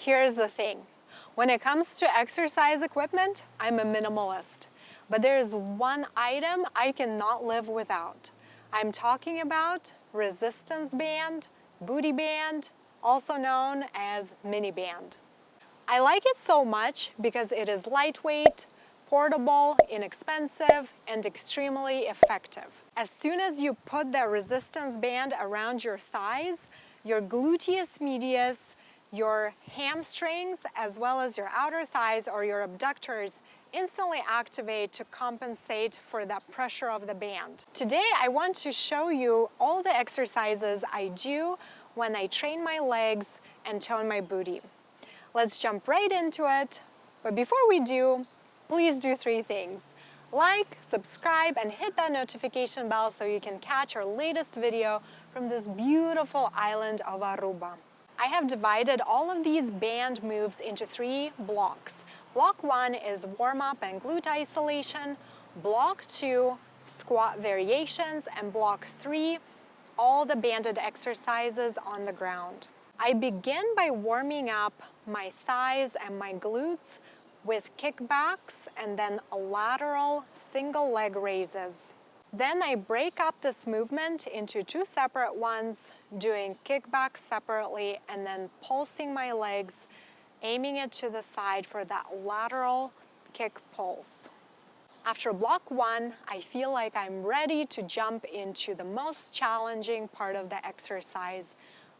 Here's the thing. When it comes to exercise equipment, I'm a minimalist. But there is one item I cannot live without. I'm talking about resistance band, booty band, also known as mini band. I like it so much because it is lightweight, portable, inexpensive, and extremely effective. As soon as you put the resistance band around your thighs, your gluteus medius, your hamstrings, as well as your outer thighs or your abductors instantly activate to compensate for that pressure of the band. Today I want to show you all the exercises I do when I train my legs and tone my booty. Let's jump right into it. But before we do, please do 3 things. Like, subscribe, and hit that notification bell so you can catch our latest video from this beautiful island of Aruba. I have divided all of these band moves into 3 blocks. Block 1 is warm-up and glute isolation. Block 2, squat variations. And block 3, all the banded exercises on the ground. I begin by warming up my thighs and my glutes with kickbacks and then lateral single leg raises. Then I break up this movement into 2 separate ones, doing kickbacks separately and then pulsing my legs, aiming it to the side for that lateral kick pulse. After block 1, I feel like I'm ready to jump into the most challenging part of the exercise.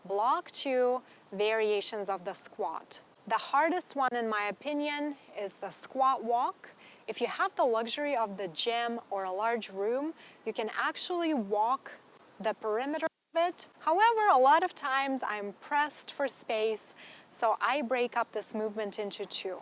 Block 2, variations of the squat. The hardest one in my opinion is the squat walk. If you have the luxury of the gym or a large room, you can actually walk the perimeter of it. However, a lot of times I'm pressed for space, so I break up this movement into 2.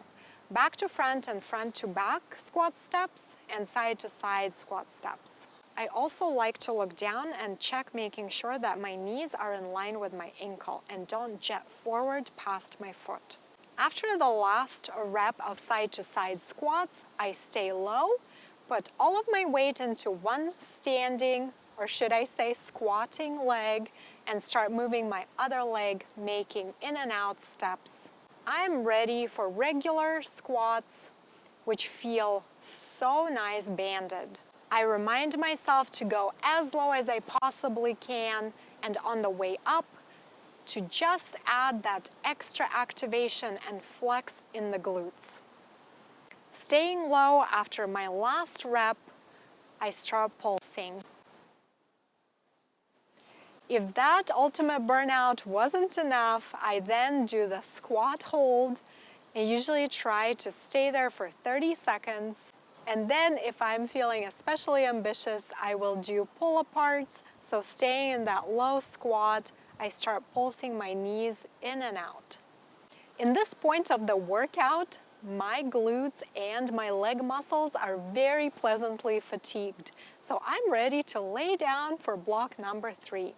Back to front and front to back squat steps and side to side squat steps. I also like to look down and check, making sure that my knees are in line with my ankle and don't jet forward past my foot. After the last rep of side-to-side squats, I stay low, put all of my weight into one standing, or should I say squatting leg, and start moving my other leg, making in and out steps. I'm ready for regular squats, which feel so nice banded. I remind myself to go as low as I possibly can, and on the way up, to just add that extra activation and flex in the glutes. Staying low after my last rep, I start pulsing. If that ultimate burnout wasn't enough, I then do the squat hold. I usually try to stay there for 30 seconds. And then if I'm feeling especially ambitious, I will do pull-aparts. So staying in that low squat, I start pulsing my knees in and out. In this point of the workout, my glutes and my leg muscles are very pleasantly fatigued. So I'm ready to lay down for block number 3.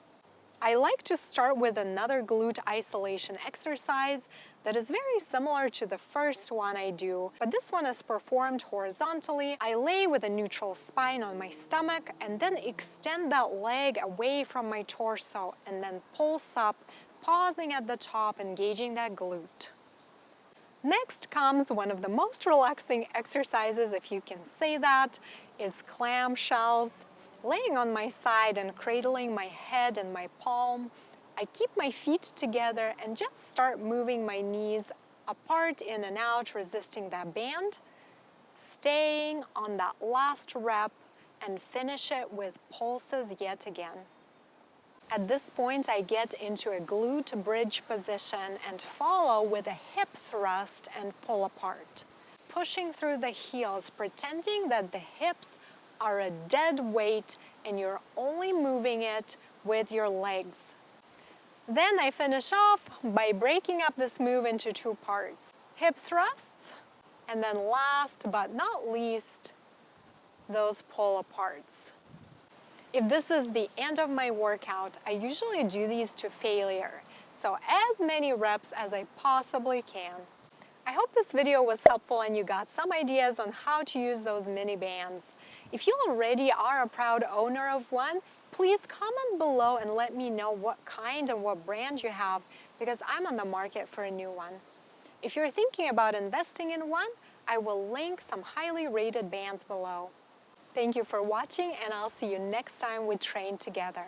I like to start with another glute isolation exercise that is very similar to the first one I do, but this one is performed horizontally. I lay with a neutral spine on my stomach and then extend that leg away from my torso and then pulse up, pausing at the top, engaging that glute. Next comes one of the most relaxing exercises, if you can say that, is clam shells. Laying on my side and cradling my head in my palm, I keep my feet together and just start moving my knees apart, in and out, resisting that band, staying on that last rep, and finish it with pulses yet again. At this point, I get into a glute bridge position and follow with a hip thrust and pull apart, pushing through the heels, pretending that the hips are a dead weight and you're only moving it with your legs. Then I finish off by breaking up this move into 2 parts. Hip thrusts, and then last but not least, those pull aparts. If this is the end of my workout, I usually do these to failure, so as many reps as I possibly can. I hope this video was helpful and you got some ideas on how to use those mini bands. If you already are a proud owner of one, please comment below and let me know what kind and what brand you have, because I'm on the market for a new one. If you're thinking about investing in one, I will link some highly rated bands below. Thank you for watching, and I'll see you next time we train together.